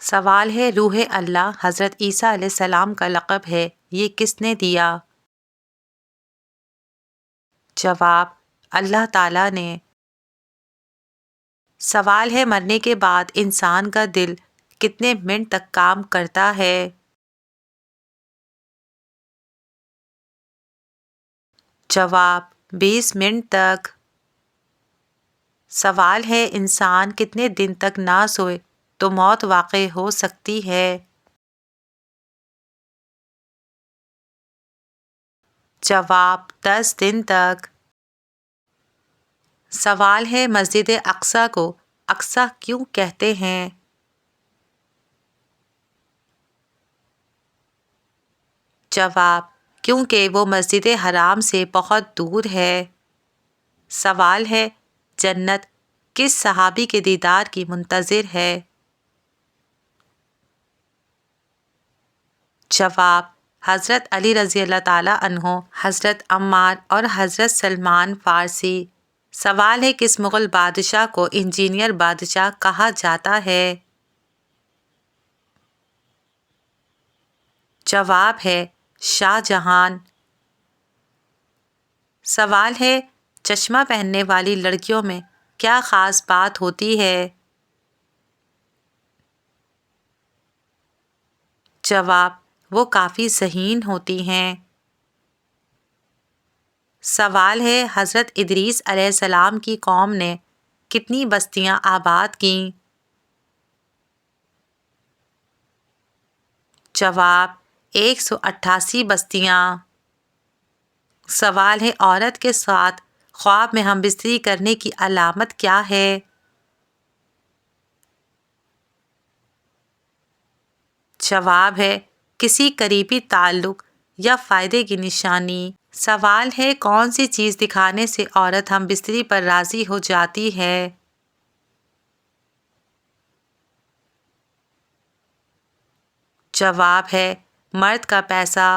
سوال ہے روح اللہ حضرت عیسیٰ علیہ السلام کا لقب ہے، یہ کس نے دیا؟ جواب: اللہ تعالیٰ نے۔ سوال ہے مرنے کے بعد انسان کا دل کتنے منٹ تک کام کرتا ہے؟ جواب: 20 منٹ تک۔ سوال ہے انسان کتنے دن تک نہ سوئے تو موت واقع ہو سکتی ہے؟ جواب: 10 دن تک۔ سوال ہے مسجد اقصی کو اقصی کیوں کہتے ہیں؟ جواب: کیونکہ وہ مسجد حرام سے بہت دور ہے۔ سوال ہے جنت کس صحابی کے دیدار کی منتظر ہے؟ جواب: حضرت علی رضی اللہ تعالیٰ عنہ، حضرت عمار اور حضرت سلمان فارسی۔ سوال ہے کس مغل بادشاہ کو انجینئر بادشاہ کہا جاتا ہے؟ جواب ہے شاہ جہان۔ سوال ہے چشمہ پہننے والی لڑکیوں میں کیا خاص بات ہوتی ہے؟ جواب: وہ کافی ذہین ہوتی ہیں۔ سوال ہے حضرت ادریس علیہ السلام کی قوم نے کتنی بستیاں آباد کیں؟ جواب: 188 بستیاں۔ سوال ہے عورت کے ساتھ خواب میں ہم بستری کرنے کی علامت کیا ہے؟ جواب ہے کسی قریبی تعلق یا فائدے کی نشانی۔ سوال ہے کون سی چیز دکھانے سے عورت ہم بستری پر راضی ہو جاتی ہے؟ جواب ہے مرد کا پیسہ۔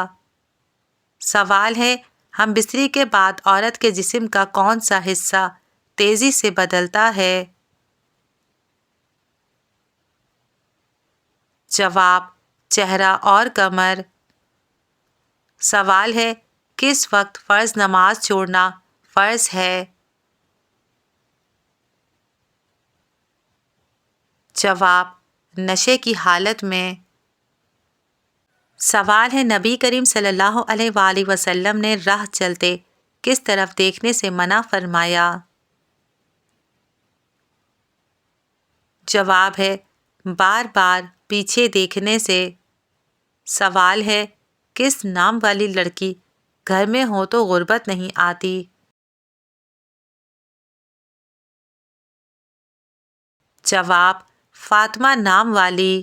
سوال ہے ہم بستری کے بعد عورت کے جسم کا کون سا حصہ تیزی سے بدلتا ہے؟ جواب: چہرہ اور کمر۔ سوال ہے کس وقت فرض نماز چھوڑنا فرض ہے؟ جواب: نشے کی حالت میں۔ سوال ہے نبی کریم صلی اللہ علیہ وآلہ وسلم نے راہ چلتے کس طرف دیکھنے سے منع فرمایا؟ جواب ہے بار بار پیچھے دیکھنے سے۔ سوال ہے کس نام والی لڑکی گھر میں ہو تو غربت نہیں آتی؟ جواب: فاطمہ نام والی۔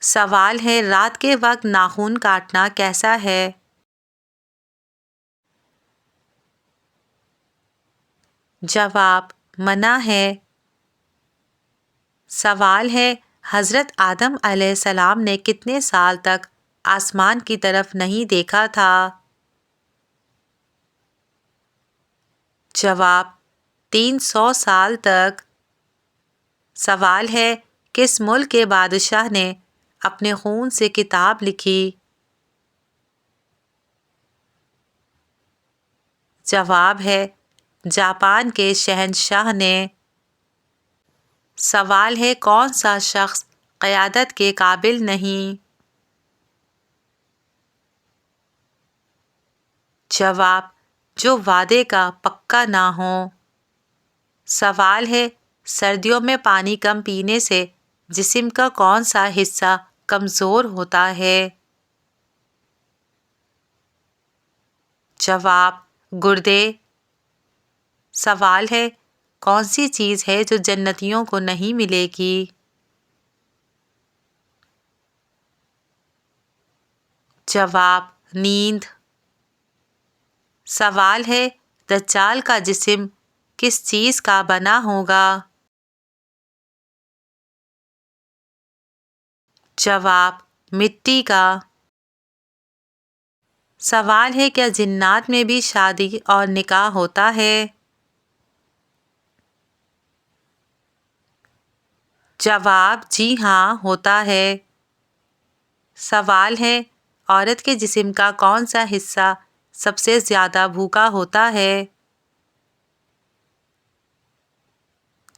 سوال ہے رات کے وقت ناخن کاٹنا کیسا ہے؟ جواب: منع ہے۔ سوال ہے حضرت آدم علیہ السلام نے کتنے سال تک آسمان کی طرف نہیں دیکھا تھا؟ جواب: 300 سال تک۔ سوال ہے کس ملک کے بادشاہ نے اپنے خون سے کتاب لکھی؟ جواب ہے جاپان کے شہنشاہ نے۔ سوال ہے کون سا شخص قیادت کے قابل نہیں؟ جواب: جو وعدے کا پکا نہ ہو۔ سوال ہے سردیوں میں پانی کم پینے سے جسم کا کون سا حصہ کمزور ہوتا ہے؟ جواب: گردے۔ سوال ہے کون سی چیز ہے جو جنتیوں کو نہیں ملے گی؟ جواب: نیند۔ سوال ہے دجال کا جسم کس چیز کا بنا ہوگا؟ جواب: مٹی کا۔ سوال ہے کیا جنات میں بھی شادی اور نکاح ہوتا ہے؟ جواب جی ہاں ہوتا ہے۔ سوال ہے عورت کے جسم کا کون سا حصہ سب سے زیادہ بھوکا ہوتا ہے؟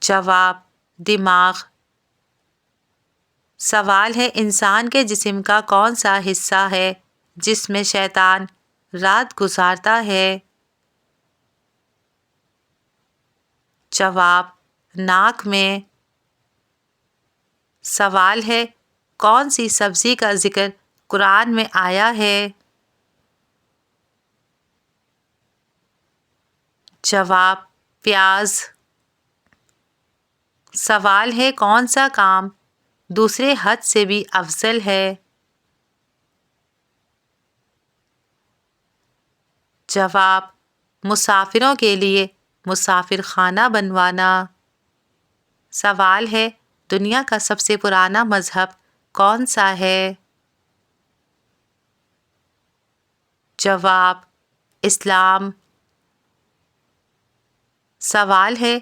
جواب دماغ۔ سوال ہے انسان کے جسم کا کون سا حصہ ہے جس میں شیطان رات گزارتا ہے؟ جواب ناک میں۔ سوال ہے کون سی سبزی کا ذکر قرآن میں آیا ہے؟ جواب پیاز۔ سوال ہے کون سا کام دوسرے حج سے بھی افضل ہے؟ جواب مسافروں کے لیے مسافر خانہ بنوانا۔ سوال ہے دنیا کا سب سے پرانا مذہب کون سا ہے؟ جواب اسلام۔ سوال ہے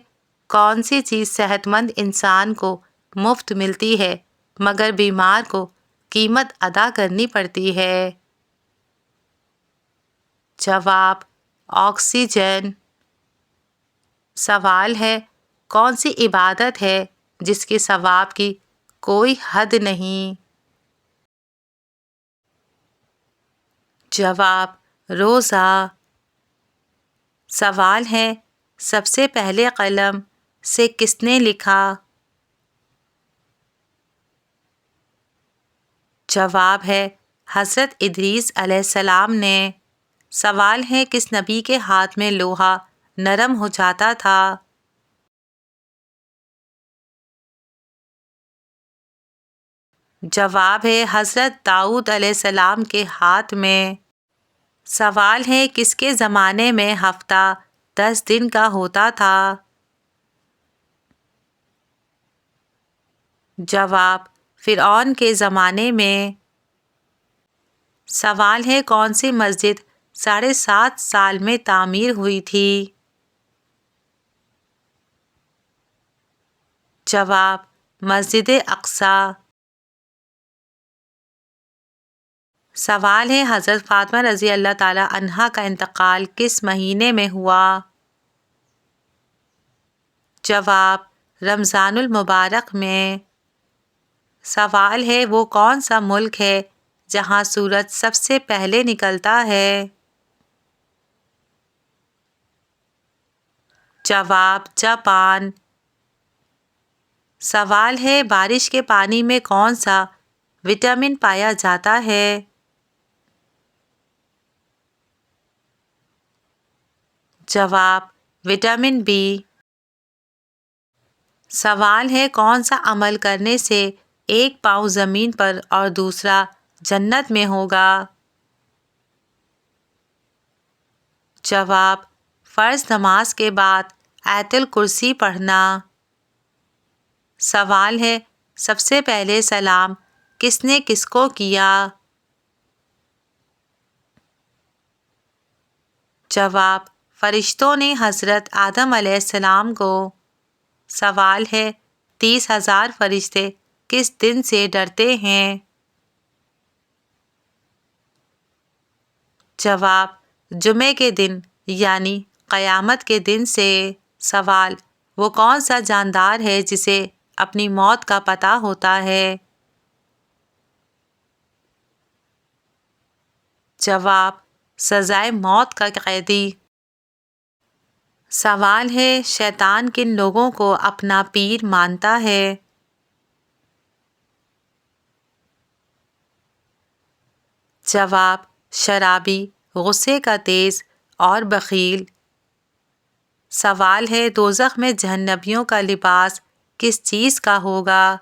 کون سی چیز صحت مند انسان کو مفت ملتی ہے مگر بیمار کو قیمت ادا کرنی پڑتی ہے؟ جواب آکسیجن۔ سوال ہے کون سی عبادت ہے جس کے ثواب کی کوئی حد نہیں؟ جواب روزہ۔ سوال ہے سب سے پہلے قلم سے کس نے لکھا؟ جواب ہے حضرت ادریس علیہ السلام نے۔ سوال ہے کس نبی کے ہاتھ میں لوہا نرم ہو جاتا تھا؟ جواب ہے حضرت داؤد علیہ السلام کے ہاتھ میں۔ سوال ہے کس کے زمانے میں ہفتہ 10 دن کا ہوتا تھا؟ جواب فرعون کے زمانے میں۔ سوال ہے کون سی مسجد 7.5 سال میں تعمیر ہوئی تھی؟ جواب مسجد اقصی۔ سوال ہے حضرت فاطمہ رضی اللہ تعالی عنہا کا انتقال کس مہینے میں ہوا؟ جواب رمضان المبارک میں۔ سوال ہے وہ کون سا ملک ہے جہاں سورج سب سے پہلے نکلتا ہے؟ جواب جاپان۔ سوال ہے بارش کے پانی میں کون سا وٹامن پایا جاتا ہے؟ جواب وٹامن بی۔ سوال ہے کون سا عمل کرنے سے ایک پاؤں زمین پر اور دوسرا جنت میں ہوگا؟ جواب فرض نماز کے بعد آیت الکرسی پڑھنا۔ سوال ہے سب سے پہلے سلام کس نے کس کو کیا؟ جواب فرشتوں نے حضرت آدم علیہ السلام کو۔ سوال ہے 30,000 فرشتے کس دن سے ڈرتے ہیں؟ جواب جمعے کے دن یعنی قیامت کے دن سے۔ سوال وہ کون سا جاندار ہے جسے اپنی موت کا پتہ ہوتا ہے؟ جواب سزائے موت کا قیدی۔ سوال ہے شیطان کن لوگوں کو اپنا پیر مانتا ہے؟ جواب شرابی، غصے کا تیز اور بخیل۔ سوال ہے دوزخ میں جہنمیوں کا لباس کس چیز کا ہوگا؟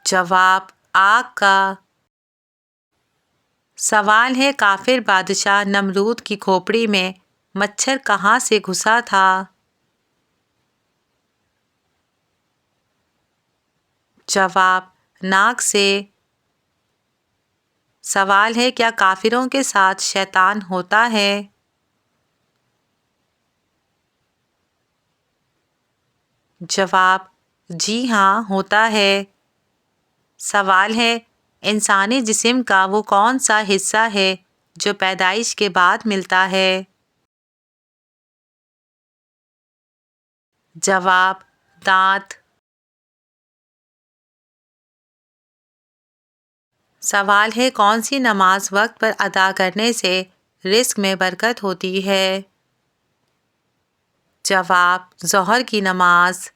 جواب آگ کا۔ سوال ہے کافر بادشاہ نمرود کی کھوپڑی میں مچھر کہاں سے گھسا تھا؟ جواب ناک سے۔ سوال ہے کیا کافروں کے ساتھ شیطان ہوتا ہے؟ جواب: جی ہاں ہوتا ہے۔ سوال ہے: انسانی جسم کا وہ کون سا حصہ ہے جو پیدائش کے بعد ملتا ہے؟ جواب: دانت۔ سوال ہے: کون سی نماز وقت پر ادا کرنے سے رزق میں برکت ہوتی ہے؟ جواب: ظہر کی نماز۔